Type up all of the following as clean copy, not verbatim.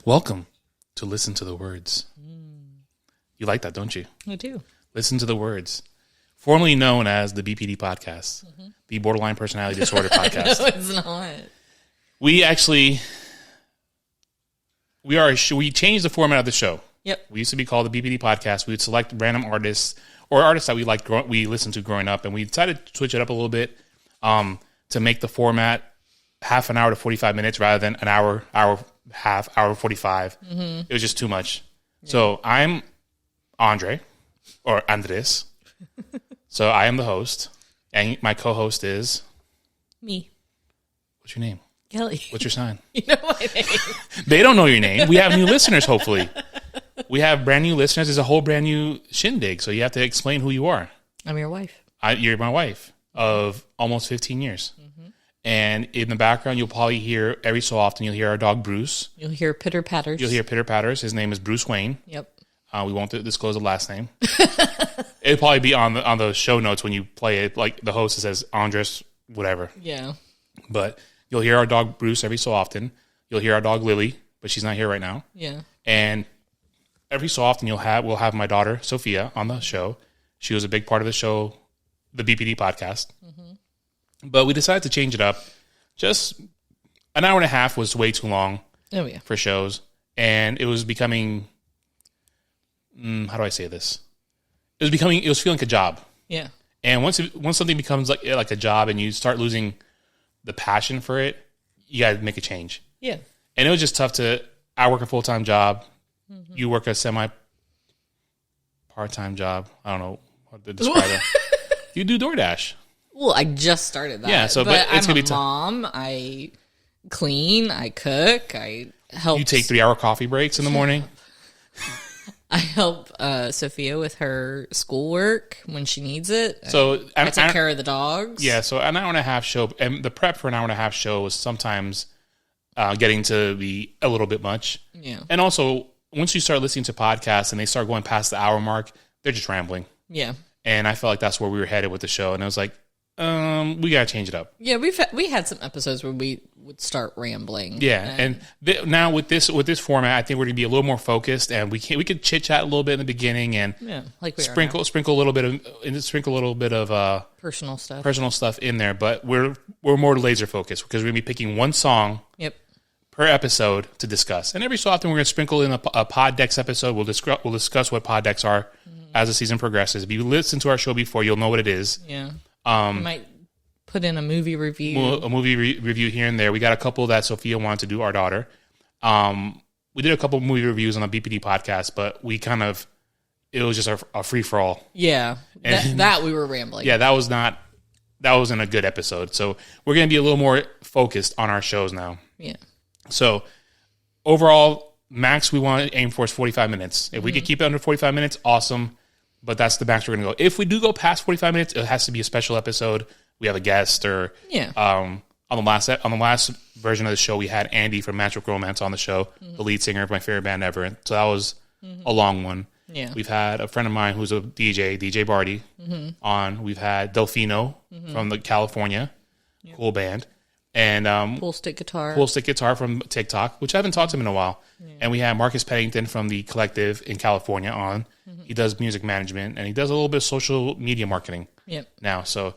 Welcome to Listen to the Words. You like that, don't you? I do. Listen to the Words. Formerly known as the BPD Podcast, the Borderline Personality Disorder Podcast. No, it's not. We changed the format of the show. Yep. We used to be called the BPD Podcast. We would select random artists or artists that we listened to growing up, and we decided to switch it up a little bit to make the format half an hour to 45 minutes rather than an hour 45. It was just too much. Yeah. So I'm Andre, or Andres. So I am the host, and my co-host is... Me. What's your name? Kelly. What's your sign? You know my name. They don't know your name. We have new listeners, hopefully. We have brand new listeners. There's a whole brand new shindig, so you have to explain who you are. I'm your wife. You're my wife of almost 15 years. And in the background, you'll probably hear, every so often, you'll hear our dog, Bruce. You'll hear pitter-patters. You'll hear pitter-patters. His name is Bruce Wayne. Yep. We won't disclose the last name. It'll probably be on the show notes when you play it. Like the host says, Andres, whatever. Yeah. But you'll hear our dog, Bruce, every so often. You'll hear our dog, Lily, but she's not here right now. Yeah. And every so often, we'll have my daughter, Sophia, on the show. She was a big part of the show, the BPD Podcast. But we decided to change it up. Just an hour and a half was way too long for shows. And it was becoming, how do I say this? It was feeling like a job. Yeah. And once something becomes like a job and you start losing the passion for it, you got to make a change. Yeah. And it was just tough I work a full-time job. You work a semi-part-time job. I don't know how to describe it. You do DoorDash. Well, I just started that. Yeah, but it's going to be tough. I'm a mom. I clean. I cook. I help. You take 3-hour coffee breaks in the morning? I help Sophia with her schoolwork when she needs it. So I take care of the dogs. Yeah, so an hour and a half show. And the prep for an hour and a half show was sometimes getting to be a little bit much. Yeah. And also, once you start listening to podcasts and they start going past the hour mark, they're just rambling. Yeah. And I felt like that's where we were headed with the show. And I was like, we gotta change it up. Yeah, we had some episodes where we would start rambling. Yeah, and now with this format, I think we're gonna be a little more focused, and we could chit chat a little bit in the beginning, and like we sprinkle a little bit of personal stuff in there. But we're more laser focused because we're gonna be picking one song per episode to discuss, and every so often we're gonna sprinkle in a pod decks episode. We'll discuss what pod decks are as the season progresses. If you listen to our show before, you'll know what it is. Yeah. We might put in a movie review. A movie review here and there. We got a couple that Sophia wanted to do, our daughter. We did a couple movie reviews on the BPD Podcast, but it was just a free-for-all. Yeah, that we were rambling. Yeah, that wasn't a good episode. So we're going to be a little more focused on our shows now. Yeah. So overall, max we want to aim for is 45 minutes. If we could keep it under 45 minutes, awesome. But that's the max we're going to go. If we do go past 45 minutes, it has to be a special episode. We have a guest, or on the last version of the show, we had Andy from Magic Romance on the show, the lead singer of my favorite band ever. So that was a long one. Yeah, we've had a friend of mine who's a DJ Barty, on. We've had Delfino from California, cool band, and Pool Stick Guitar from TikTok, which I haven't talked to him in a while. Yeah. And we have Marcus Pennington from the Collective in California on. He does music management, and he does a little bit of social media marketing now. So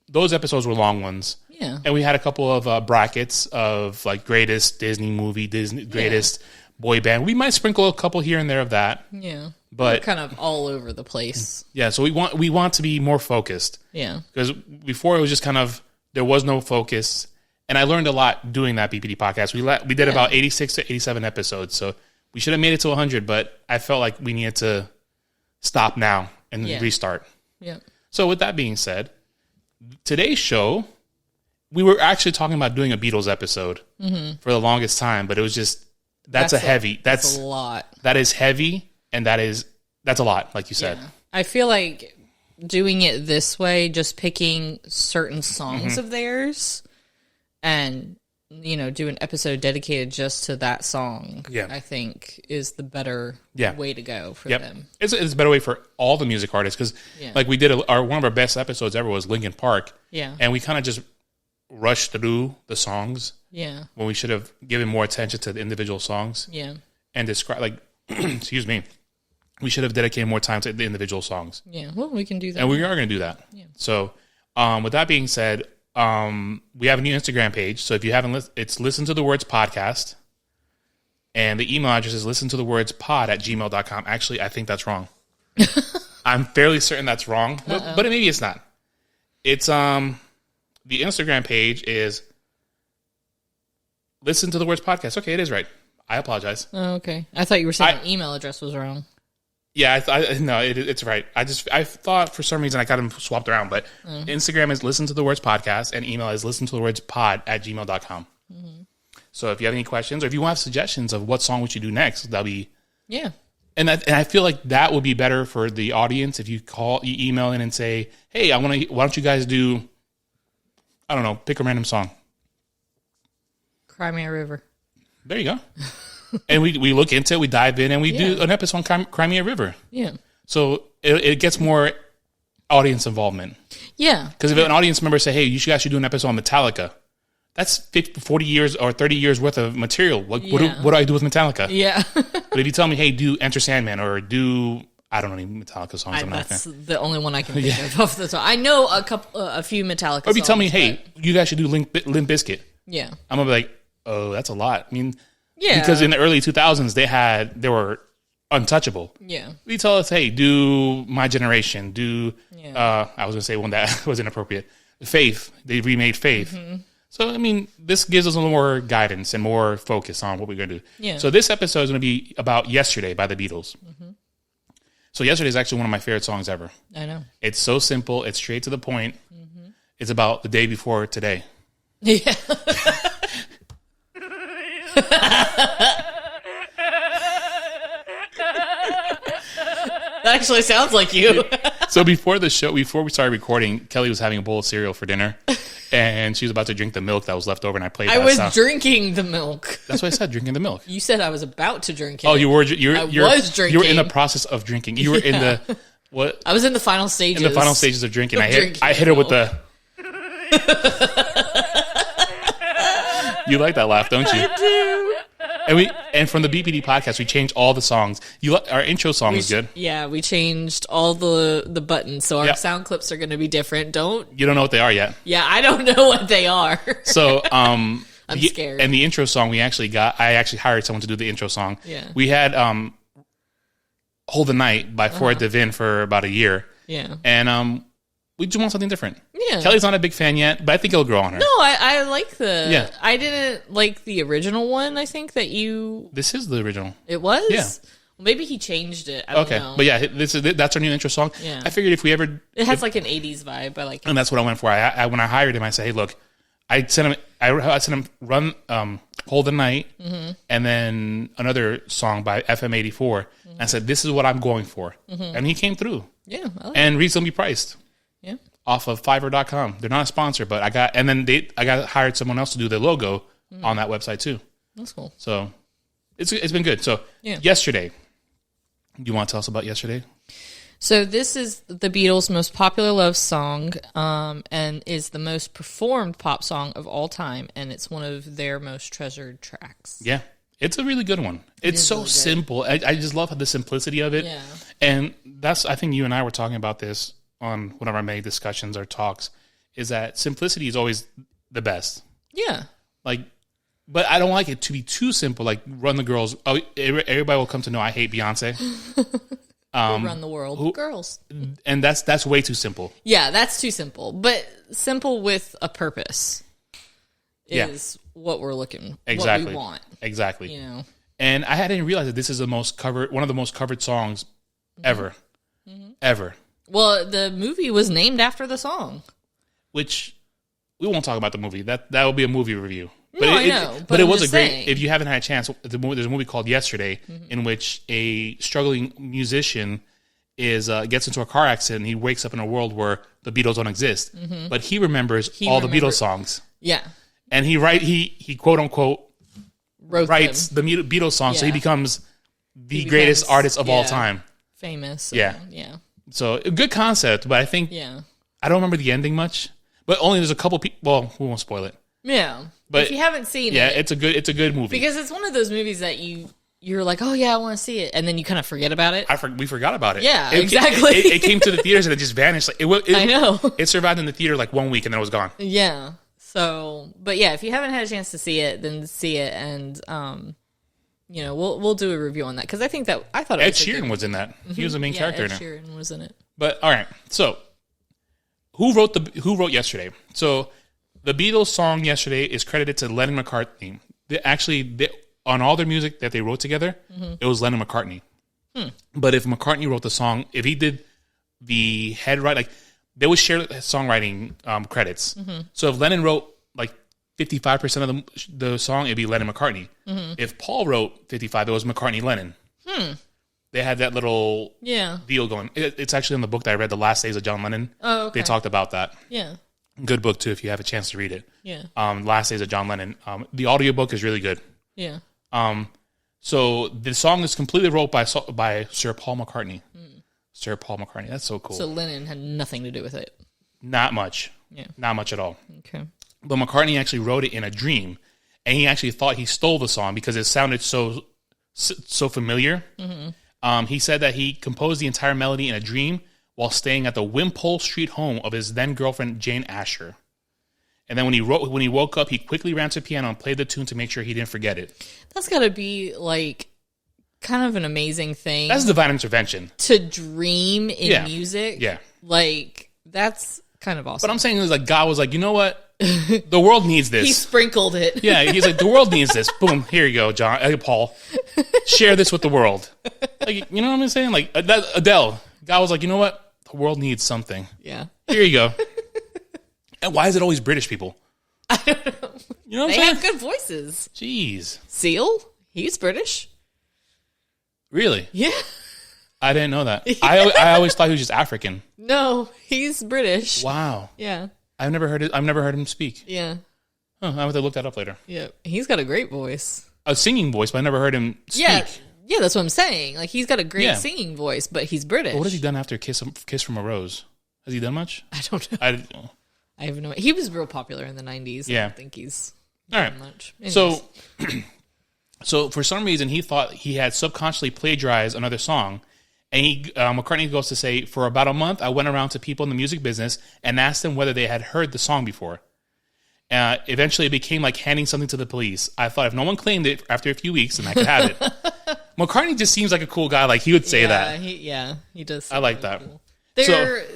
those episodes were long ones. Yeah. And we had a couple of brackets of like greatest Disney movie, greatest boy band. We might sprinkle a couple here and there of that. Yeah. But we're kind of all over the place. Yeah, so we want to be more focused. Yeah. Because before it was just kind of, there was no focus. And I learned a lot doing that BPD podcast. We did about 86 to 87 episodes. So we should have made it to 100, but I felt like we needed to stop now and restart. Yeah. So with that being said, today's show, we were actually talking about doing a Beatles episode for the longest time, but it was just, that's a lot. That is heavy, and that's a lot, like you said. Yeah. I feel like doing it this way, just picking certain songs of theirs and do an episode dedicated just to that song, I think is the better way to go for them. It's a better way for all the music artists, because like we did one of our best episodes ever was Linkin Park. Yeah. And we kind of just rushed through the songs Yeah. When we should have given more attention to the individual songs. Yeah. And describe, like, excuse me, we should have dedicated more time to the individual songs. Yeah. Well, we can do that. And we are going to do that. Yeah. So, with that being said, we have a new Instagram page. So if you haven't, it's Listen to the Words Podcast. And the email address is listentothewordspod@gmail.com. Actually, I think that's wrong. I'm fairly certain that's wrong, but maybe it's not. It's, the Instagram page is Listen to the Words Podcast. Okay, it is right. I apologize. Oh, okay. I thought you were saying the email address was wrong. Yeah, no, it's right. I thought for some reason I got them swapped around, but Instagram is Listen to the Words Podcast, and email is listentothewordspod@gmail.com. Mm-hmm. So if you have any questions, or if you want suggestions of what song we should do next, that'll be And I feel like that would be better for the audience if you email in and say, hey, why don't you guys do, I don't know, pick a random song. Cry Me a River. There you go. And we look into it, we dive in, and we do an episode on Cry Me a River. Yeah. So it gets more audience involvement. Yeah. Because if an audience member say, hey, you guys should do an episode on Metallica, that's 40 years or 30 years worth of material. What do I do with Metallica? Yeah. But if you tell me, hey, do Enter Sandman or do, I don't know any Metallica songs. That's the only one I can think of off the top. I know a few Metallica songs. Or if you tell me, hey, you guys should do Limp Bizkit. Yeah. I'm going to be like, oh, that's a lot. I mean, because in the early 2000s, they were untouchable. Yeah. You tell us, hey, do My Generation, do, I was going to say one that was inappropriate, Faith. They remade Faith. Mm-hmm. So, I mean, this gives us a little more guidance and more focus on what we're going to do. Yeah. So this episode is going to be about Yesterday by the Beatles. Mm-hmm. So Yesterday is actually one of my favorite songs ever. I know. It's so simple. It's straight to the point. Mm-hmm. It's about the day before today. Yeah. That actually sounds like you. So before we started recording, Kelly was having a bowl of cereal for dinner, and she was about to drink the milk that was left over, and I played that song. Drinking the milk. That's what I said, drinking the milk. You said I was about to drink it. Oh, you were. I was drinking. You were in the process of drinking. You were in the what? I was in the final stages. In the final stages of drinking. I hit her with the. You like that laugh, don't you? I do. And from the BPD podcast, we changed all the songs. Our intro song was good. Yeah, we changed all the buttons, so our sound clips are going to be different. You don't know what they are yet. Yeah, I don't know what they are. So, I'm scared. And the intro song I actually hired someone to do the intro song. Yeah. We had Hold the Night by Ford Devin for about a year. Yeah. And we just want something different. Yeah. Kelly's not a big fan yet, but I think it'll grow on her. No, I like the... Yeah. I didn't like the original one, I think, that you... This is the original. It was? Yeah. Well, maybe he changed it. I don't know. But yeah, that's our new intro song. Yeah. I figured if we ever... It has like an 80s vibe. I like it. And that's what I went for. When I hired him, I said, hey, look, I sent him run Hold the Night, and then another song by FM84. And I said, this is what I'm going for. And he came through. Yeah. And reasonably priced. Yeah. Off of Fiverr.com. They're not a sponsor, but I got hired someone else to do the logo on that website too. That's cool. So it's been good. So Yesterday. Do you want to tell us about Yesterday? So this is the Beatles' most popular love song, and is the most performed pop song of all time, and it's one of their most treasured tracks. Yeah. It's a really good one. It's so really simple. I just love the simplicity of it. Yeah. And I think you and I were talking about this on one of our many discussions or talks, is that simplicity is always the best. Yeah. But I don't like it to be too simple, like Run the Girls. Oh, everybody will come to know I hate Beyonce. Run the world. Girls. And that's way too simple. Yeah, that's too simple. But simple with a purpose is what we're looking, what we want. Exactly. You know. And I didn't realize that this is one of the most covered songs ever. Mm-hmm. Ever. Well, the movie was named after the song. Which, we won't talk about the movie. That will be a movie review. But I know. But it was a great... If you haven't had a chance, there's a movie called Yesterday, in which a struggling musician gets into a car accident, and he wakes up in a world where the Beatles don't exist. Mm-hmm. But he remembers the Beatles songs. Yeah. And he quote unquote writes the Beatles songs, so he becomes the greatest artist of all time. Famous. Yeah. So a good concept, but I think I don't remember the ending much. But only there's a couple people. Well, we won't spoil it. Yeah. But if you haven't seen it. Yeah, it's a good movie. Because it's one of those movies that you're like, oh yeah, I want to see it. And then you kind of forget about it. We forgot about it. Yeah, exactly. It came to the theaters and it just vanished. Like I know. It survived in the theater like 1 week and then it was gone. Yeah. So, but yeah, if you haven't had a chance to see it, then see it. And, we'll do a review on that. Because I thought Ed Sheeran was in that. He was the main character in it. Ed Sheeran was in it. But all right, so who wrote Yesterday? So the Beatles song Yesterday is credited to Lennon McCartney. On all their music that they wrote together, it was Lennon McCartney. But if McCartney wrote the song, if he did the head right, like they would share songwriting credits. So if Lennon wrote like 55% of the song, it'd be Lennon McCartney. If Paul wrote 55, it was McCartney Lennon. They had that little deal going. It's actually in the book that I read, The Last Days of John Lennon. Oh, okay. They talked about that. Yeah. Good book, too, if you have a chance to read it. Yeah. Last Days of John Lennon. The audiobook is really good. Yeah. So the song is completely wrote by Sir Paul McCartney. Sir Paul McCartney. That's so cool. So Lennon had nothing to do with it. Not much. Yeah. Not much at all. Okay. But McCartney actually wrote it in a dream, and he actually thought he stole the song because it sounded so familiar. He said that he composed the entire melody in a dream while staying at the Wimpole Street home of his then girlfriend Jane Asher. And then when he woke up, he quickly ran to the piano and played the tune to make sure he didn't forget it. That's got to be like kind of an amazing thing. That's divine intervention. To dream in music. Yeah. Like, that's kind of awesome. But I'm saying is like God was like, you know what? The world needs this. He sprinkled it. Yeah, he's like, the world needs this. Boom, here you go, Paul. Share this with the world. Like, you know what I'm saying? Like Adele. God was like, you know what? The world needs something. Yeah. Here you go. And why is it always British people? I don't know. You know what I'm saying? They have good voices. Jeez. Seal? He's British. Really? Yeah. I didn't know that. I always thought he was just African. No, he's British. Wow. Yeah. I've never heard him speak. Yeah. Oh, I have to look that up later. Yeah. He's got a great voice. A singing voice, but I never heard him speak. Yeah, that's what I'm saying. Like, he's got a great singing voice, but he's British. Well, what has he done after Kiss from a Rose? Has he done much? I don't know. I have no idea. He was real popular in the 90s. Yeah. I don't think he's done much. Anyways. So for some reason, he thought he had subconsciously plagiarized another song. And McCartney goes to say, for about a month, I went around to people in the music business and asked them whether they had heard the song before. Eventually, it became like handing something to the police. I thought if no one claimed it after a few weeks, then I could have it. McCartney just seems like a cool guy. Like, he would say that. He does. I like that. Cool.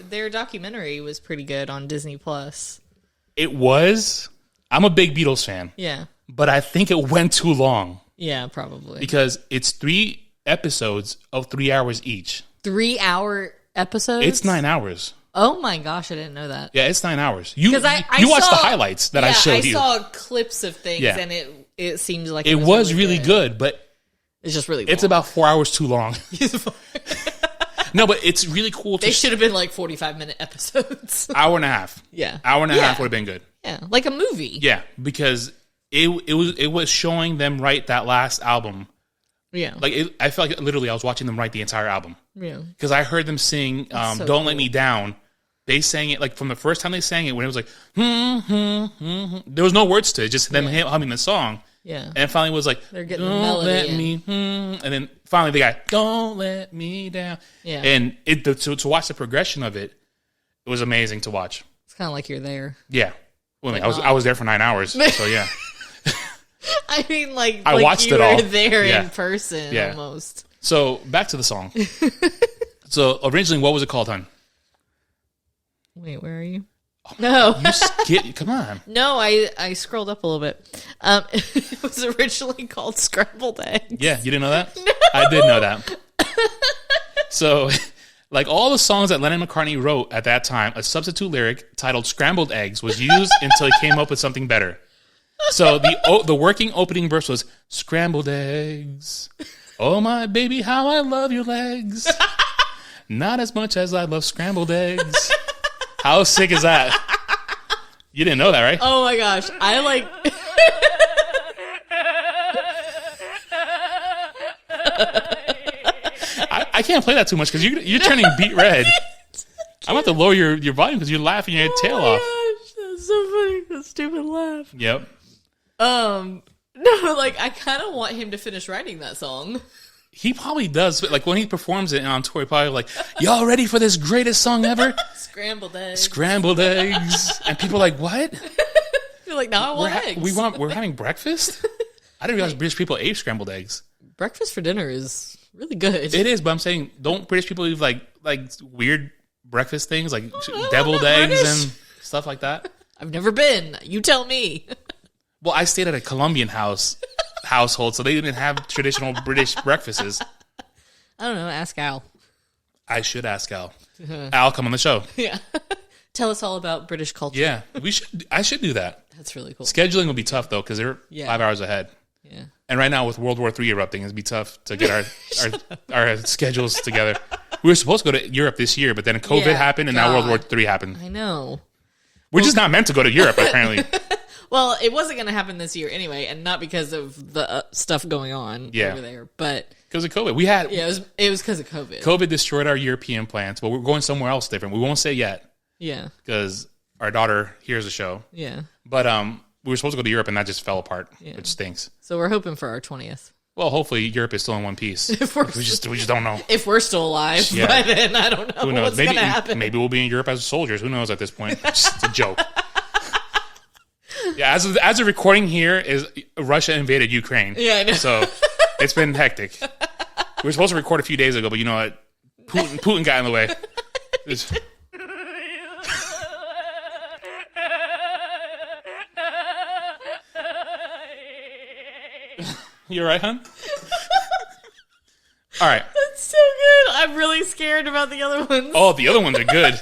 Their documentary was pretty good on Disney Plus. It was. I'm a big Beatles fan. Yeah. But I think it went too long. Yeah, probably. Because it's 3 episodes of 3 hours each. 3-hour episodes? It's 9 hours. Oh my gosh, I didn't know that. Yeah, it's 9 hours. You watched the highlights that I showed you. I saw clips of things and it seemed like it was really good, but it's just really long. It's about 4 hours too long. No, but it's really cool. They should have been like 45-minute episodes. Hour and a half. Yeah. Hour and a half would have been good. Yeah, like a movie. Yeah, because it was showing them write that last album. Yeah. Like, I felt like literally I was watching them write the entire album. Yeah. Because I heard them sing Don't Let Me Down. They sang it, like, from the first time they sang it, when it was like, there was no words to it, just them humming the song. Yeah. And finally it was like, they're getting the melody let me, and then finally the guy, don't let me down. Yeah. And to watch the progression of it, it was amazing to watch. It's kind of like you're there. Yeah. Well, I was there for 9 hours, so yeah. I mean, like, I watched it all. You were there in person, almost. So, back to the song. So, originally, what was it called, hon? Wait, where are you? Oh, no. Come on. No, I scrolled up a little bit. It was originally called Scrambled Eggs. Yeah, you didn't know that? No. I did know that. So, like all the songs that Lennon and McCartney wrote at that time, a substitute lyric titled Scrambled Eggs was used until he came up with something better. So the working opening verse was scrambled eggs. Oh my baby, how I love your legs. Not as much as I love scrambled eggs. How sick is that? You didn't know that, right? Oh my gosh. I like I can't play that too much because you're turning beet red. I'm about to lower your volume because you're laughing your tail off. Gosh, that's so funny. That's stupid laugh. Yep. No, like I kind of want him to finish writing that song. He probably does, but like when he performs it on tour, he probably like, y'all ready for this greatest song ever? Scrambled eggs. Scrambled eggs. And people are like, what? You're like, no, I want eggs. We're having breakfast? I didn't realize British people ate scrambled eggs. Breakfast for dinner is really good. It is, but I'm saying, don't British people eat like weird breakfast things, like deviled eggs and stuff like that? I've never been. You tell me. Well, I stayed at a Colombian household, so they didn't have traditional British breakfasts. I don't know. Ask Al. I should ask Al. Al, come on the show. Yeah. Tell us all about British culture. Yeah, we should. I should do that. That's really cool. Scheduling will be tough though because they're 5 hours ahead. Yeah. And right now with World War III erupting, it'd be tough to get our schedules together. We were supposed to go to Europe this year, but then COVID happened, and now World War III happened. I know. We're just not meant to go to Europe, apparently. Well, it wasn't going to happen this year anyway, and not because of the stuff going on over there, but because of COVID. We had it was because of COVID. COVID destroyed our European plans, but we're going somewhere else different. We won't say yet. Yeah, because our daughter hears the show. Yeah, but we were supposed to go to Europe, and that just fell apart, which stinks. So we're hoping for our 20th. Well, hopefully Europe is still in one piece. we just don't know if we're still alive. Yeah. By then, I don't know. Who knows? What's going to happen? Maybe we'll be in Europe as soldiers. Who knows at this point? Just a joke. Yeah, as a recording here, is Russia invaded Ukraine. Yeah, I know. So it's been hectic. We were supposed to record a few days ago, but you know what? Putin got in the way. You all right, hon? All right. That's so good. I'm really scared about the other ones. Oh, the other ones are good.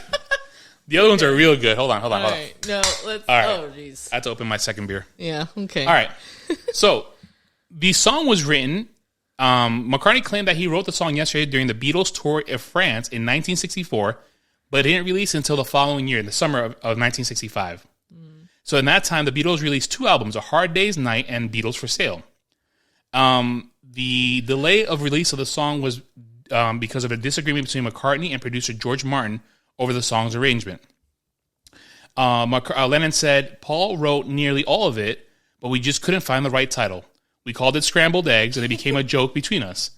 The other ones are real good. Hold on. All right. No, let's... All right. Oh, jeez. I have to open my second beer. Yeah, okay. All right. So, the song was written... McCartney claimed that he wrote the song yesterday during the Beatles tour of France in 1964, but it didn't release until the following year, in the summer of 1965. So, in that time, the Beatles released 2 albums, A Hard Day's Night and Beatles for Sale. The delay of release of the song was because of a disagreement between McCartney and producer George Martin over the song's arrangement. Lennon said, Paul wrote nearly all of it, but we just couldn't find the right title. We called it Scrambled Eggs, and it became a joke between us.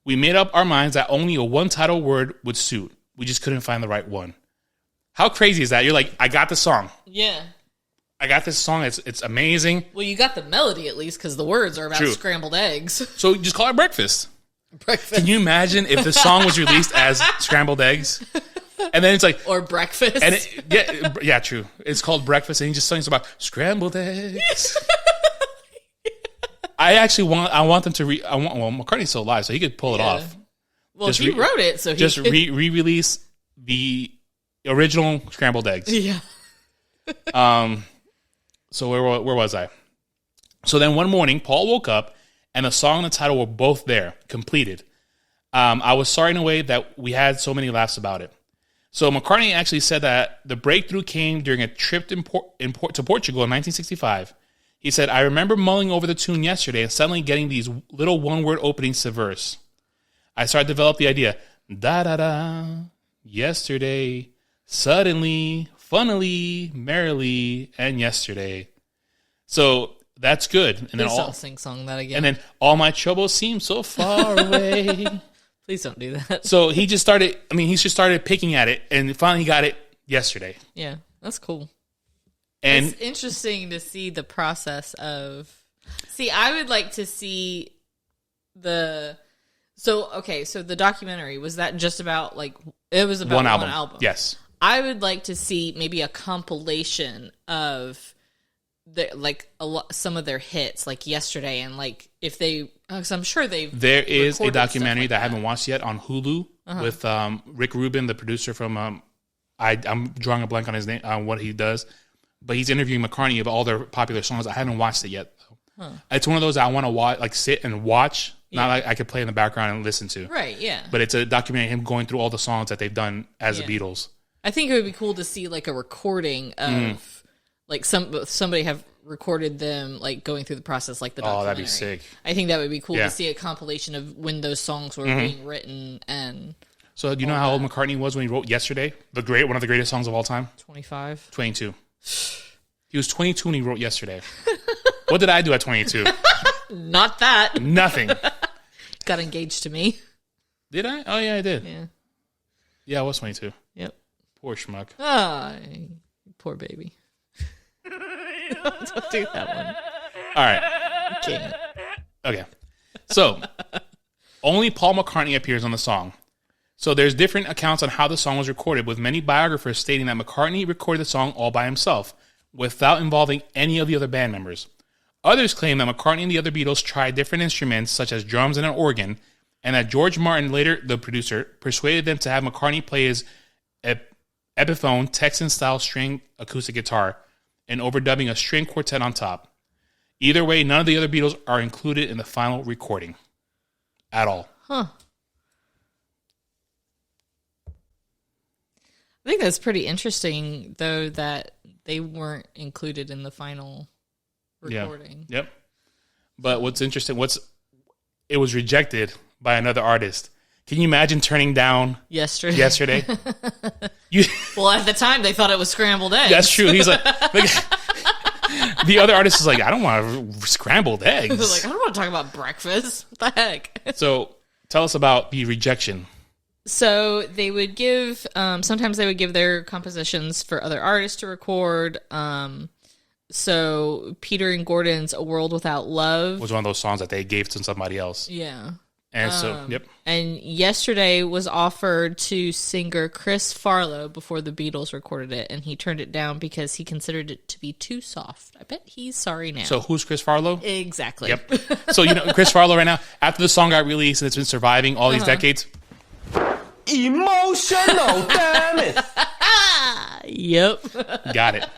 We made up our minds that only a one-title word would suit. We just couldn't find the right one. How crazy is that? You're like, I got the song. Yeah. I got this song. It's amazing. Well, you got the melody at least because the words are about scrambled eggs. So just call it Breakfast. Breakfast. Can you imagine if the song was released as Scrambled Eggs? And then it's like... Or Breakfast. And yeah, true. It's called Breakfast, and he just sings about Scrambled Eggs. I want them to McCartney's still alive, so he could pull it off. Well, he wrote it, so he just re-release the original Scrambled Eggs. Yeah. So where was I? So then one morning, Paul woke up, and the song and the title were both there, completed. I was sorry in a way that we had so many laughs about it. So McCartney actually said that the breakthrough came during a trip to Portugal in 1965. He said, I remember mulling over the tune yesterday and suddenly getting these little one-word openings to verse. I started to develop the idea, da-da-da, yesterday, suddenly, funnily, merrily, and yesterday. So that's good. And Please don't sing song that again. And then all my troubles seem so far away. Please don't do that. So he just started picking at it, and finally he got it yesterday. Yeah, that's cool. And it's interesting to see the process of... See, I would like to see the... So the documentary, was that just about, like... It was about one album. Yes. I would like to see maybe a compilation of some of their hits, like yesterday, and like if they... Because I'm sure There is a documentary that I haven't watched yet on Hulu with Rick Rubin, the producer from... I'm drawing a blank on his name, on what he does. But he's interviewing McCartney about all their popular songs. I haven't watched it yet. Huh. It's one of those that I want to watch, like sit and watch. Yeah. Not like I could play in the background and listen to. Right, yeah. But it's a documentary of him going through all the songs that they've done as the Beatles. I think it would be cool to see like a recording of like somebody have recorded them like going through the process like the documentary. Oh, that'd be sick. I think that would be cool to see a compilation of when those songs were being written and... So do you know how old McCartney was when he wrote Yesterday? One of the greatest songs of all time? 25. 22. He was 22 when he wrote Yesterday. What did I do at 22? Not that. Nothing. Got engaged to me. Did I? Oh, yeah, I did. Yeah. Yeah, I was 22. Yep. Poor schmuck. Ah, poor baby. Don't do that one. All right. Can't. Okay. So, only Paul McCartney appears on the song. So there's different accounts on how the song was recorded, with many biographers stating that McCartney recorded the song all by himself, without involving any of the other band members. Others claim that McCartney and the other Beatles tried different instruments, such as drums and an organ, and that George Martin, later the producer, persuaded them to have McCartney play his Epiphone Texan-style string acoustic guitar, and overdubbing a string quartet on top. Either way, none of the other Beatles are included in the final recording. At all. Huh. I think that's pretty interesting, though, that they weren't included in the final recording. Yeah. Yep. But what's interesting, it was rejected by another artist. Can you imagine turning down Yesterday? Well, at the time, they thought it was scrambled eggs. That's true. He's like the other artist is like, I don't want scrambled eggs. Like, I don't want to talk about breakfast. What the heck? So, tell us about the rejection. So they would give, sometimes they would give their compositions for other artists to record. So Peter and Gordon's "A World Without Love" was one of those songs that they gave to somebody else. Yeah. And so, yep. And Yesterday was offered to singer Chris Farlow before the Beatles recorded it, and he turned it down because he considered it to be too soft. I bet he's sorry now. So who's Chris Farlow? Exactly. Yep. So, Chris Farlow right now, after the song got released and it's been surviving all these decades. Emotional, damn it. Yep. Got it.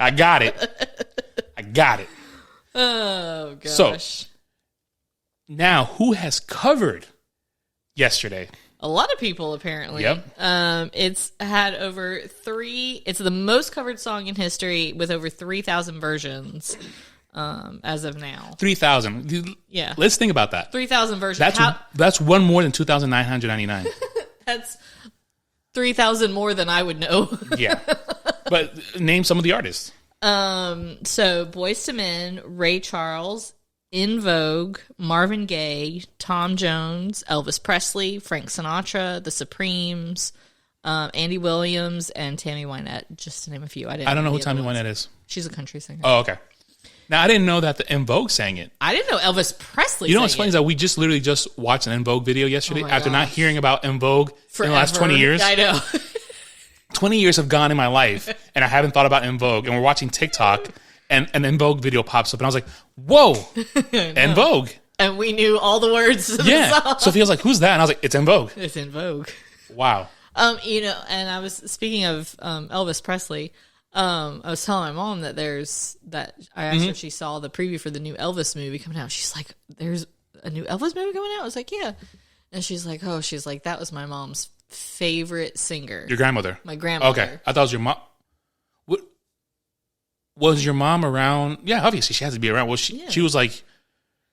I got it. Oh, gosh. So, now, who has covered Yesterday? A lot of people, apparently. Yep. It's had it's the most covered song in history with over 3,000 versions as of now. 3,000. Yeah. Let's think about that. 3,000 versions. That's one more than 2,999. That's 3,000 more than I would know. Yeah. But name some of the artists. So Boyz II Men, Ray Charles, In Vogue, Marvin Gaye, Tom Jones, Elvis Presley, Frank Sinatra, The Supremes, Andy Williams, and Tammy Wynette, just to name a few. I don't know who Tammy Wynette is. She's a country singer. Oh, okay. Now, I didn't know that the En Vogue sang it. I didn't know Elvis Presley sang it. You know what's funny is that we just literally watched an En Vogue video yesterday after not hearing about En Vogue in the last 20 years. I know. 20 years have gone in my life, and I haven't thought about En Vogue. And we're watching TikTok, and an En Vogue video pops up, and I was like, whoa, En Vogue. And we knew all the words to the song. Sophia's like, who's that? And I was like, it's En Vogue. It's En Vogue. Wow. And I was speaking of Elvis Presley. I was telling my mom that I asked her if she saw the preview for the new Elvis movie coming out. She's like, there's a new Elvis movie coming out? I was like, yeah. And she's like, that was my mom's favorite singer. Your grandmother? My grandmother. Okay. I thought it was your mom. Was your mom around? Yeah, obviously she has to be around. She was like,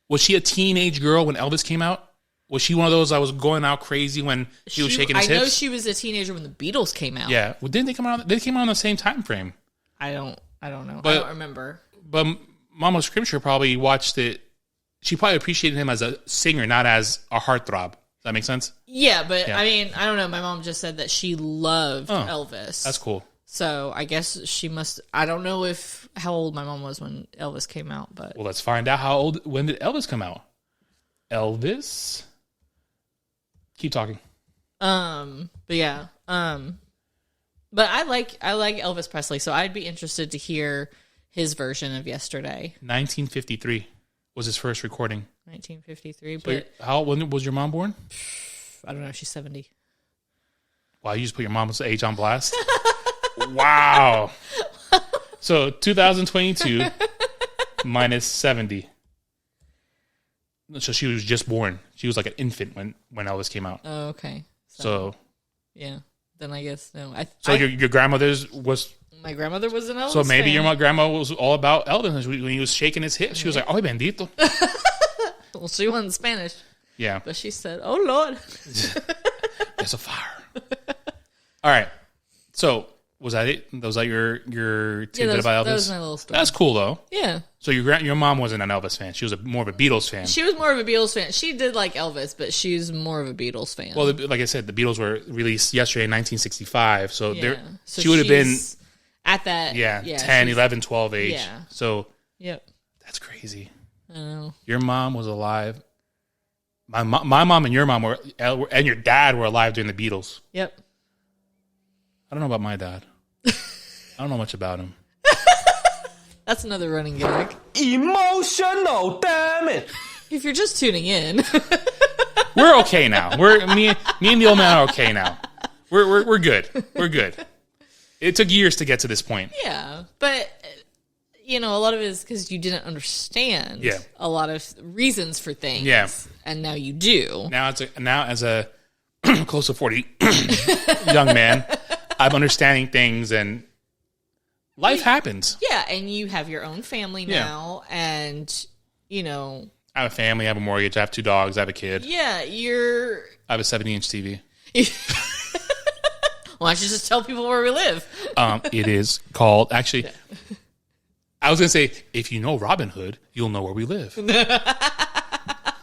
was she a teenage girl when Elvis came out? Was she one of those that was going out crazy when he was shaking his hips? I know she was a teenager when the Beatles came out. Yeah. Well, didn't they come out? They came out in the same time frame. I don't know. I don't remember. But Mama Scripture probably watched it. She probably appreciated him as a singer, not as a heartthrob. Does that make sense? Yeah, but I mean, I don't know. My mom just said that she loved Elvis. That's cool. So I guess she must. I don't know how old my mom was when Elvis came out, but well, let's find out when did Elvis come out? Elvis. Keep talking. But yeah. But I like Elvis Presley, so I'd be interested to hear his version of Yesterday. 1953 was his first recording. 1953. So but when was your mom born? I don't know. She's 70. Wow, you just put your mom's age on blast. Wow. So 2022 minus 70. So she was just born. She was like an infant when Elvis came out. Oh, okay. So yeah. Then I guess no. Your grandmother's was. My grandmother was an Elvis. So maybe fan. your grandma was all about Elvis when he was shaking his hips. She was like, "Oh, bendito." Well, she wasn't Spanish. Yeah, but she said, "Oh Lord, there's a fire." All right. So Was that it? Was that your tidbit about Elvis? That was my little story. That's cool though. Yeah. So your mom wasn't an Elvis fan. She was more of a Beatles fan. She was more of a Beatles fan. She did like Elvis, but she's more of a Beatles fan. Well, like I said, the Beatles were released yesterday in 1965. So she would have been at that 10, 11, 12 age. Yeah. So that's crazy. I know. Your mom was alive. My mom and your mom were, and your dad were alive during the Beatles. Yep. I don't know about my dad. I don't know much about him. That's another running gag. Emotional, damn it! If you're just tuning in, we're okay now. Me and the old man are okay now. We're good. We're good. It took years to get to this point. Yeah, but a lot of it is because you didn't understand a lot of reasons for things. Yeah, and now you do. Now as a close to 40 young man, I'm understanding things and life happens. Yeah, and you have your own family now, and I have a family, I have a mortgage, I have 2 dogs, I have a kid. Yeah, I have a 70-inch TV. Why don't you just tell people where we live? It is called, actually, I was going to say, if you know Robin Hood, you'll know where we live. I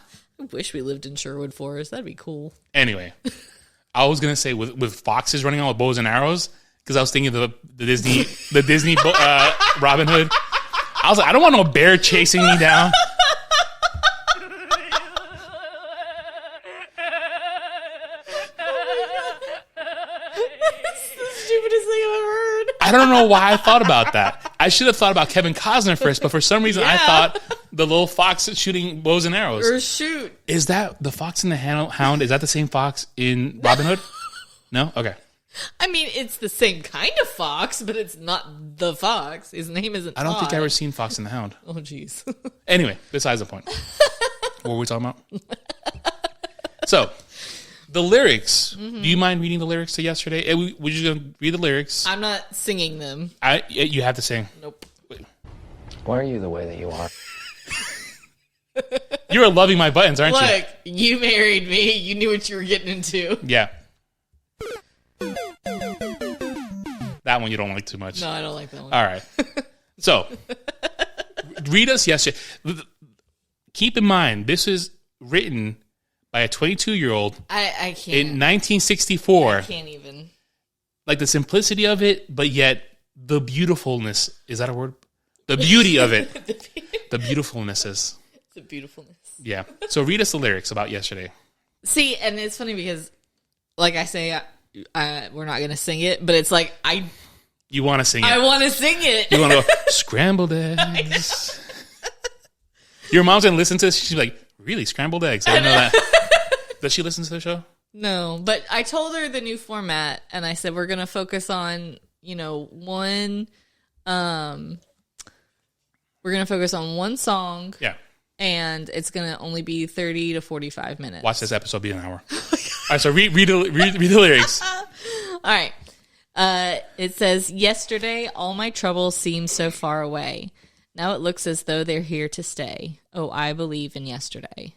wish we lived in Sherwood Forest. That'd be cool. Anyway, I was going to say with foxes running on with bows and arrows, because I was thinking of the Disney Robin Hood. I was like, I don't want no bear chasing me down. I don't know why I thought about that. I should have thought about Kevin Costner first, but for some reason I thought the little fox shooting bows and arrows. Or shoot. Is that the Fox and the Hound? Is that the same fox in Robin Hood? No? Okay. I mean, it's the same kind of fox, but it's not the fox. His name isn't I don't think I've ever seen Fox and the Hound. Oh, jeez. Anyway, besides the point. What were we talking about? So, the lyrics. Mm-hmm. Do you mind reading the lyrics to yesterday? We're just going to read the lyrics. I'm not singing them. You have to sing. Nope. Why are you the way that you are? You are loving my buttons, aren't you? Look, you married me. You knew what you were getting into. Yeah. That one you don't like too much. No, I don't like that one. All right. So, read us yesterday. Keep in mind, this is written by a 22-year-old. I can't. In 1964. I can't even. Like the simplicity of it, but yet the beautifulness. Is that a word? The beauty of it. The beautifulness is. The beautifulness. Yeah. So read us the lyrics about yesterday. See, and it's funny because, like I say, we're not going to sing it, but it's like You want to sing it. I want to sing it. You want to go, scrambled eggs. Your mom's going to listen to this. She's like, really? Scrambled eggs? I didn't know that. Does she listen to the show? No, but I told her the new format, and I said we're going to focus on, one. We're going to focus on one song. Yeah. And it's going to only be 30 to 45 minutes. Watch this episode be an hour. All right, so read the lyrics. All right. It says, yesterday, all my troubles seemed so far away. Now it looks as though they're here to stay. Oh, I believe in yesterday.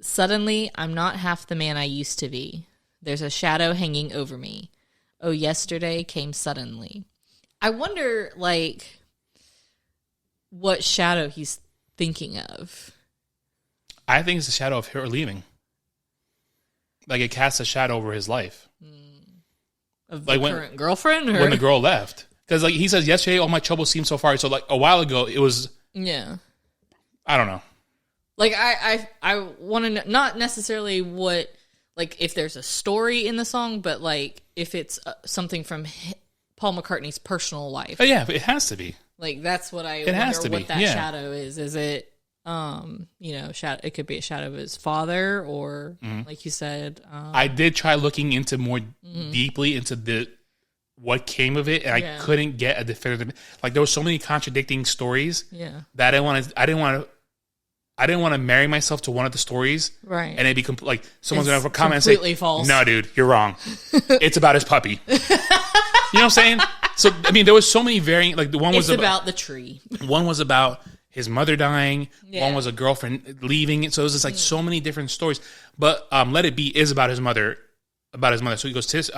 Suddenly, I'm not half the man I used to be. There's a shadow hanging over me. Oh, yesterday came suddenly. I wonder, what shadow he's thinking of. I think it's the shadow of her leaving. Like it casts a shadow over his life. Of the current girlfriend? Or? When the girl left. Because he says, yesterday all my troubles seemed so far. So a while ago it was... Yeah. I don't know. I want to know, not necessarily what... if there's a story in the song, but if it's something from Paul McCartney's personal life. Oh, yeah, it has to be. That's what I wonder what that shadow is. Is it, shadow? It could be a shadow of his father, or like you said. I did try looking into more deeply into what came of it, and I couldn't get a definitive. There were so many contradicting stories. Yeah, that I didn't want to marry myself to one of the stories, right? And it'd be someone's gonna have a comment and say, false. "No, dude, you're wrong. It's about his puppy." You know what I'm saying? So I mean, there was so many varying. The one was about the tree. One was about his mother dying. Yeah. One was a girlfriend leaving it. So it was just so many different stories. But Let It Be is about his mother about his mother. So he goes,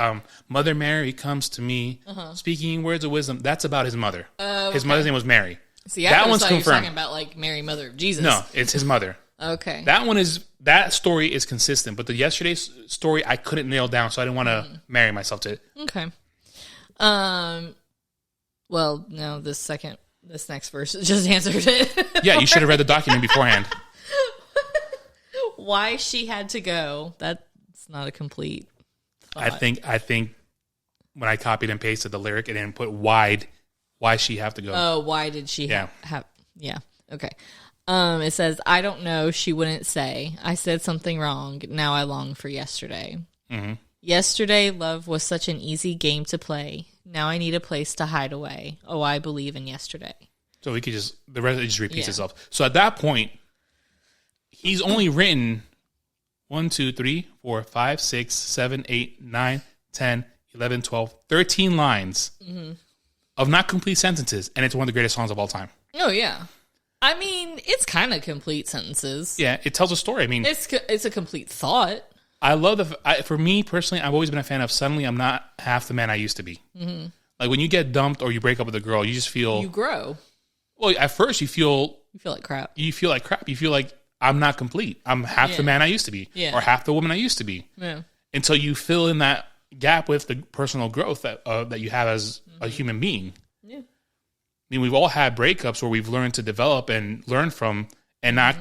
Mother Mary comes to me, speaking words of wisdom. That's about his mother. His mother's name was Mary. See, that one's confirmed. You're talking about like Mary, mother of Jesus. No, it's his mother. Okay. That story is consistent, but the yesterday's story I couldn't nail down, so I didn't want to marry myself to it. Okay. Well, no, this next verse just answered it. Yeah, you should have read the document beforehand. Why she had to go? That's not a complete thought. I think when I copied and pasted the lyric, it didn't put why she have to go. Oh, why did she have? Yeah. Okay. It says, I don't know, she wouldn't say. I said something wrong. Now I long for yesterday. Mm-hmm. Yesterday, love was such an easy game to play. Now I need a place to hide away. Oh, I believe in yesterday. So we could the rest just repeats itself. So at that point, he's only written 1, 2, 3, 4, 5, 6, 7, 8, 9, 10, 11, 12, 13 lines of not complete sentences, and it's one of the greatest songs of all time. Oh, yeah. I mean, it's kind of complete sentences. Yeah, it tells a story. I mean, it's a complete thought. I love for me personally, I've always been a fan of Suddenly I'm Not Half the Man I Used to Be. Mm-hmm. Like when you get dumped or you break up with a girl, you just feel... You grow. Well, at first you feel... You feel like crap. You feel like crap. You feel like I'm not complete. I'm half the man I used to be. Yeah. Or half the woman I used to be. Yeah. Until you fill in that gap with the personal growth that you have as a human being. Yeah. I mean, we've all had breakups where we've learned to develop and learn from and not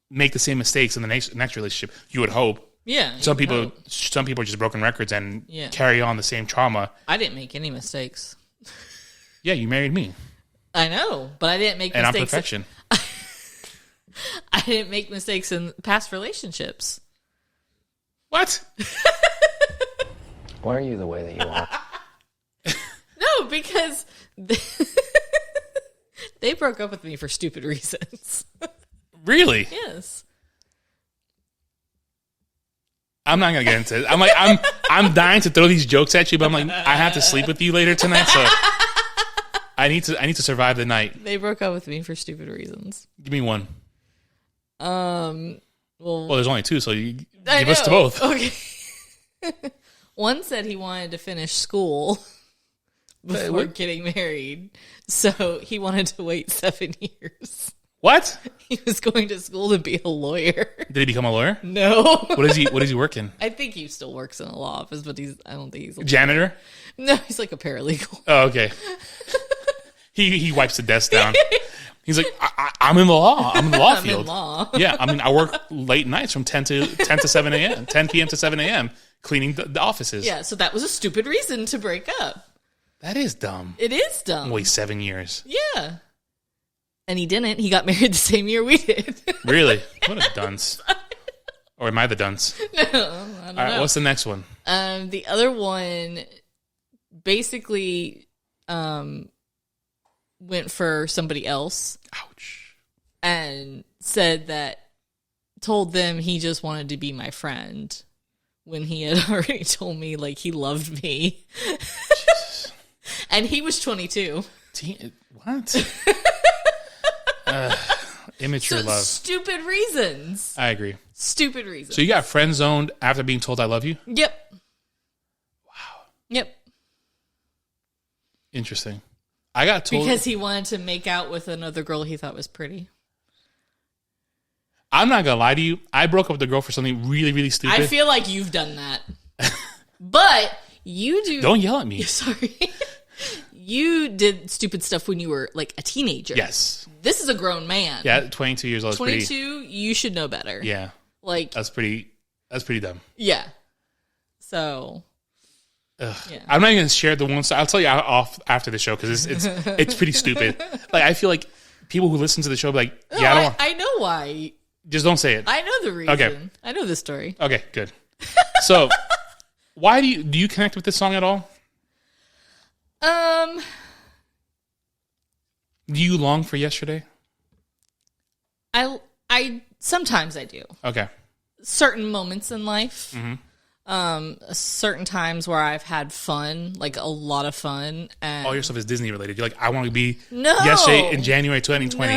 make the same mistakes in the next relationship. You would hope. Yeah. Some people are just broken records and carry on the same trauma. I didn't make any mistakes. Yeah, you married me. I know, but I didn't make mistakes. And I'm perfection. I didn't make mistakes in past relationships. What? Why are you the way that you are? No, because they broke up with me for stupid reasons. Really? Yes. I'm not gonna get into it. I'm dying to throw these jokes at you, but I'm like, I have to sleep with you later tonight, so I need to survive the night. They broke up with me for stupid reasons. Give me one. Well, there's only two, so you give us to both. Okay. One said he wanted to finish school before getting married, so he wanted to wait 7 years. What? He was going to school to be a lawyer. Did he become a lawyer? No. What is he working? I think he still works in a law office, but I don't think he's a janitor. Lawyer. No, he's like a paralegal. Oh, okay. He wipes the desk down. He's like, I'm in the law. I'm in the law field. In law. Yeah, I mean, I work late nights from 10 to 7 a.m., 10 p.m. to 7 a.m., cleaning the offices. Yeah, so that was a stupid reason to break up. That is dumb. It is dumb. Wait, 7 years. Yeah. And he didn't. He got married the same year we did. Really? What a dunce. Or am I the dunce? No, I don't know. What's the next one? The other one basically went for somebody else. Ouch. And told them he just wanted to be my friend when he had already told me like he loved me. And he was 22. What? Immature love. Stupid reasons. I agree. Stupid reasons. So you got friend zoned after being told I love you? Yep. Wow. Yep. Interesting. I got told because he wanted to make out with another girl he thought was pretty. I'm not gonna lie to you. I broke up with a girl for something really, really stupid. I feel like you've done that. But you do. Don't yell at me. Sorry. You did stupid stuff when you were like a teenager. Yes. This is a grown man. Yeah, 22 years old. 22, you should know better. Yeah. Like that's pretty dumb. Yeah. So. Yeah. I'm not even gonna share the one. So I'll tell you off after the show because it's pretty stupid. Like I feel like people who listen to the show be like, yeah, I know why. Just don't say it. I know the reason. Okay. I know the story. Okay, good. So, why do you connect with this song at all? Do you long for yesterday? I sometimes I do. Okay. Certain moments in life. Mm-hmm. Certain times where I've had fun, like a lot of fun. And all your stuff is Disney related. You're like, I want to be yesterday in January 2020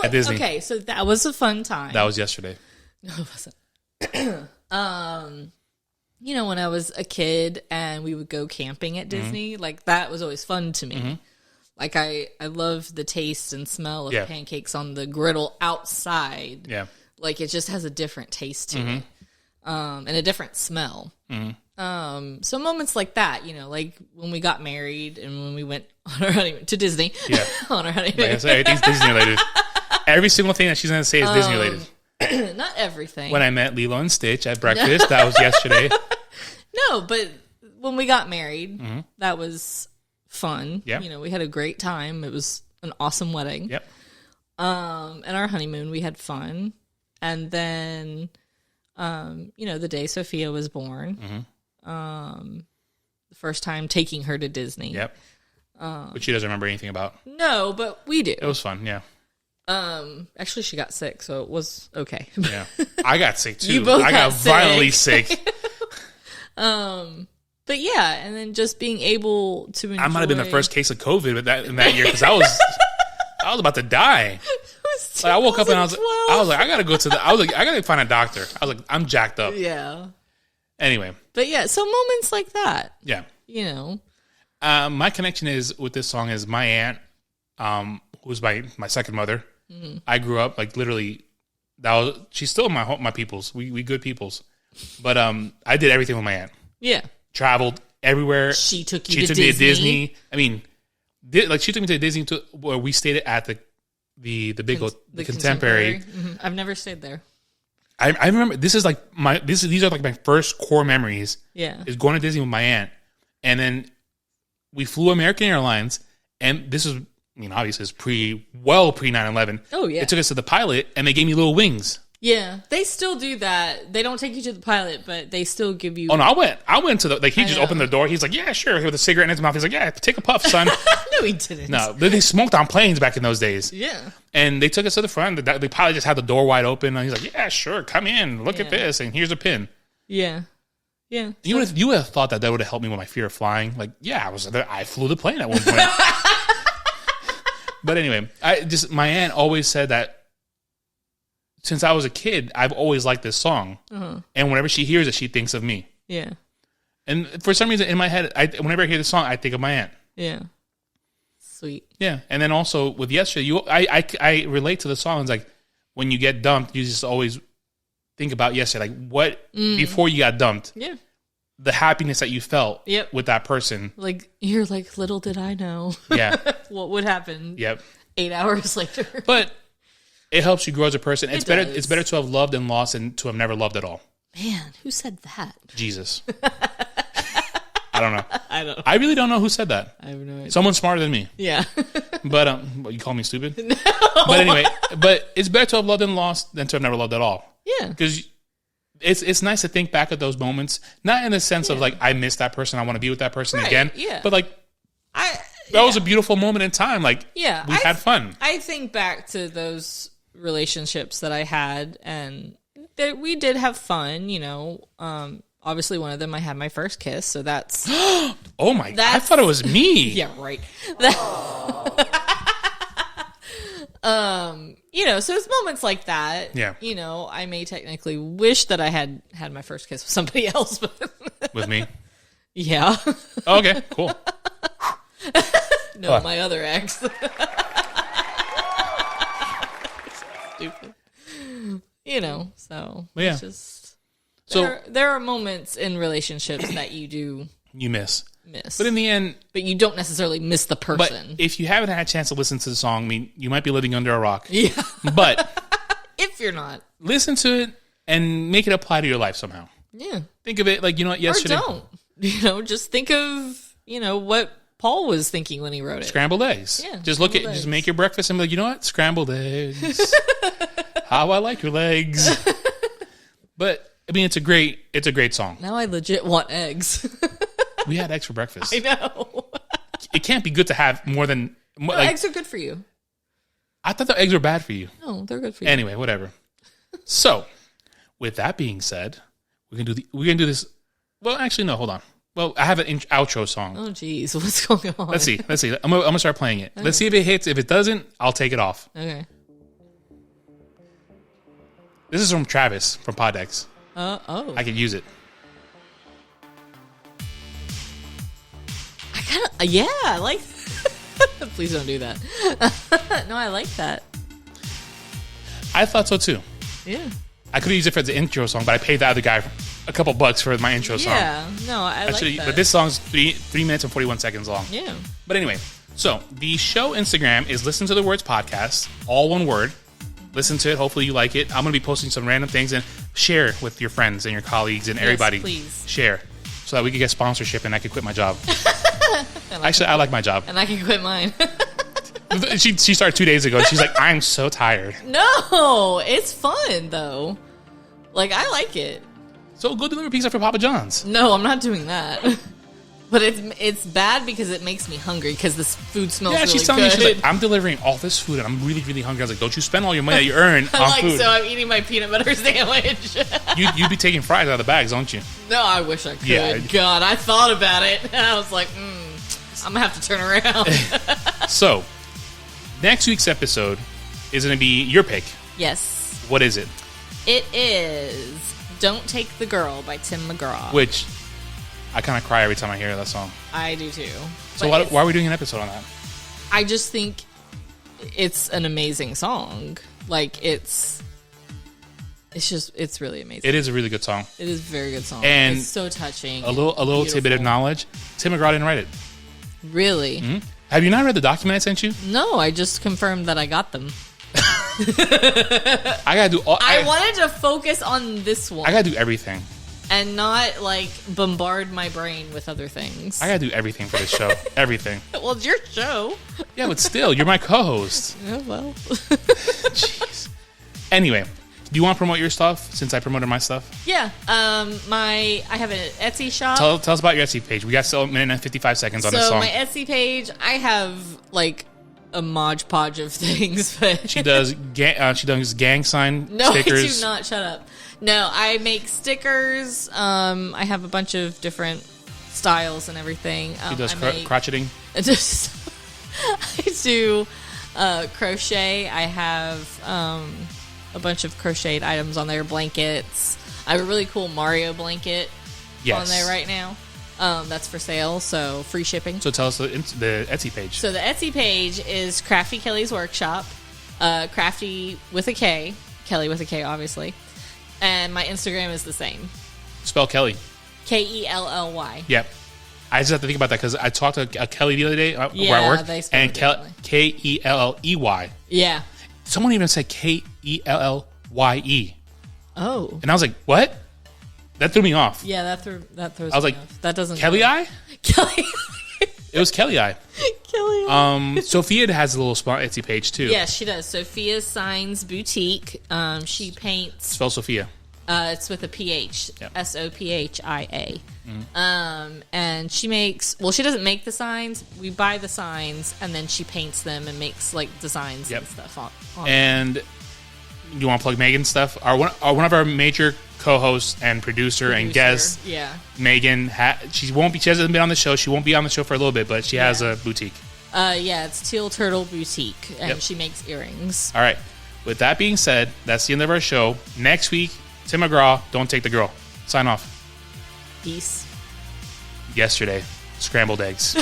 at Disney. Okay, so that was a fun time. That was yesterday. No, it wasn't. you know, when I was a kid and we would go camping at Disney, like that was always fun to me. Like I love the taste and smell of pancakes on the griddle outside. Yeah. Like it just has a different taste to it. And a different smell. So moments like that, you know, like when we got married and when we went on our honeymoon to Disney. Yeah. On our honeymoon. Like I said, everything's Disney related. Every single thing that she's going to say is Disney related. Not everything. When I met Lilo and Stitch at breakfast, that was yesterday. No, but when we got married, that was fun. Yep. You know, we had a great time. It was an awesome wedding. Yep. And our honeymoon, we had fun. And then, you know, the day Sophia was born, the first time taking her to Disney. Yep. Which she doesn't remember anything about. No, but we do. It was fun, yeah. Actually, she got sick, so it was okay. Yeah, I got sick too. I got violently sick. But yeah, and then just being able to enjoy. I might have been the first case of COVID in that year because I was about to die. Like, I woke up and I was like, I gotta find a doctor. I was like, I'm jacked up. Yeah. Anyway. But yeah, so moments like that. Yeah. You know. My connection is with this song is my aunt, who's my second mother. I grew up like literally. She's still my peoples. We good peoples. But I did everything with my aunt. Yeah. Traveled everywhere. She took me to Disney. I mean, she took me to Disney where we stayed at the the Contemporary. I've never stayed there. I remember these are like my first core memories. Yeah. Is going to Disney with my aunt. And then we flew American Airlines, and this is, I mean, obviously it's pre 9/11. Oh yeah. They took us to the pilot, and they gave me little wings. Yeah, they still do that. They don't take you to the pilot, but they still give you. Oh no, I went to the he just opened the door. He's like, yeah, sure, with a cigarette in his mouth. He's like, yeah, take a puff, son. No, he didn't. No, they smoked on planes back in those days. Yeah, and they took us to the front. The pilot just had the door wide open, and he's like, yeah, sure, come in, look at this, and here's a pin. Yeah. Yeah, you would have thought that would have helped me with my fear of flying. Like, yeah, I flew the plane at one point. But anyway, my aunt always said that since I was a kid, I've always liked this song, and whenever she hears it, she thinks of me. Yeah, and for some reason in my head, whenever I hear the song, I think of my aunt. Yeah, sweet. Yeah, and then also with Yesterday, I relate to the songs like when you get dumped, you just always think about yesterday, like what before you got dumped. Yeah. The happiness that you felt with that person. Like, you're like, little did I know. Yeah. What would happen 8 hours later. But it helps you grow as a person. It's better to have loved and lost than to have never loved at all. Man, who said that? Jesus. I don't know. I don't know. I really don't know who said that. I have no idea. Someone smarter than me. Yeah. But you call me stupid? No. But anyway, it's better to have loved and lost than to have never loved at all. Yeah. Because it's nice to think back at those moments, not in the sense of like, I miss that person, I want to be with that person again. Yeah. But like, that was a beautiful moment in time. Like, we had fun. I think back to those relationships that I had, and we did have fun, you know. Obviously, one of them I had my first kiss, so that's... Oh my God, I thought it was me. Yeah, right. You know, so it's moments like that. Yeah. You know, I may technically wish that I had my first kiss with somebody else, but... With me? Yeah. Okay, cool. No, my other ex. Stupid. You know, so yeah. It's just there are moments in relationships that you miss. But in the end, but you don't necessarily miss the person. But if you haven't had a chance to listen to the song, I mean, you might be living under a rock. Yeah. But if you're not, listen to it and make it apply to your life somehow. Yeah. Think of it like, you know what, yesterday. Or don't. You know, just think of, you know, what Paul was thinking when he wrote it. Scrambled eggs. Yeah. Just make your breakfast and be like, you know what? Scrambled eggs. How I like your legs. But I mean, it's a great song. Now I legit want eggs. We had eggs for breakfast. I know. It can't be good to have more than... eggs are good for you. I thought the eggs were bad for you. No, they're good for you. Anyway, whatever. So, with that being said, we're gonna do this... Well, actually, no, hold on. Well, I have an outro song. Oh, geez. What's going on? Let's see. I'm gonna start playing it. Okay. Let's see if it hits. If it doesn't, I'll take it off. Okay. This is from Travis, from Poddex. Oh. I could use it. I like. Please don't do that. No, I like that. I thought so too. Yeah. I could have used it for the intro song, but I paid the other guy a couple bucks for my intro song. Yeah. No, I like that. But this song's 3 minutes and 41 seconds long. Yeah. But anyway, so the show Instagram is Listen to the Words Podcast, all one word. Listen to it. Hopefully you like it. I'm going to be posting some random things and share with your friends and your colleagues and everybody. Please. Share so that we can get sponsorship and I can quit my job. Actually, I like my job. And I can quit mine. She started 2 days ago. She's like, I'm so tired. No, it's fun though. Like, I like it. So go deliver pizza for Papa John's. No, I'm not doing that. But it's bad because it makes me hungry because this food smells really good. Yeah, she's telling me, she's like, I'm delivering all this food and I'm really, really hungry. I was like, don't you spend all your money that you earn on food. So I'm eating my peanut butter sandwich. You'd be taking fries out of the bags, don't you? No, I wish I could. Yeah. God, I thought about it. And I was like, I'm going to have to turn around. So, next week's episode is going to be your pick. Yes. What is it? It is Don't Take the Girl by Tim McGraw. Which, I kind of cry every time I hear that song. I do too. So why are we doing an episode on that? I just think it's an amazing song. Like, it's really amazing. It is a really good song. It is a very good song. And it's so touching. A little tidbit of knowledge. Tim McGraw didn't write it. Really? Mm-hmm. Have you not read the document I sent you? No, I just confirmed that I got them. I gotta do all. I wanted to focus on this one. I gotta do everything. And not, like, bombard my brain with other things. I gotta do everything for this show. Everything. Well, it's your show. Yeah, but still, you're my co-host. Oh, well. Jeez. Anyway, do you want to promote your stuff since I promoted my stuff? Yeah. I have an Etsy shop. Tell us about your Etsy page. We got still a minute and 55 seconds on this song. So my Etsy page, I have, like, a modge podge of things. But she does gang sign stickers. No, I do not. Shut up. No, I make stickers. I have a bunch of different styles and everything. She does crotcheting. I do crochet. I have a bunch of crocheted items on there. Blankets. I have a really cool Mario blanket on there right now. That's for sale, so free shipping. So tell us the Etsy page. So the Etsy page is Crafty Kelly's Workshop. Crafty with a K. Kelly with a K, obviously. And my Instagram is the same. Spell Kelly. Kelly. Yep. I just have to think about that because I talked to a Kelly the other day where I work. And Kelley. Yeah. Someone even said Kellye. Oh. And I was like, what? That threw me off. Yeah, that throws me off. I was like, that doesn't Kelly Eye? Kelly. It was Kelly Eye. Kelly Eye. Sophia has a little small Etsy page too. Yes, she does. Sophia Signs Boutique. She paints. Spell Sophia. It's with a PH. Yep. SOPHIA. Mm-hmm. And she makes. Well, she doesn't make the signs. We buy the signs, and then she paints them and makes like designs and stuff on. And you want to plug Megan's stuff? One of our major co-host and producer and guest, Megan. She hasn't been on the show. She won't be on the show for a little bit, but she has a boutique. It's Teal Turtle Boutique, and she makes earrings. All right. With that being said, that's the end of our show. Next week, Tim McGraw, Don't Take the Girl. Sign off. Peace. Yesterday, scrambled eggs.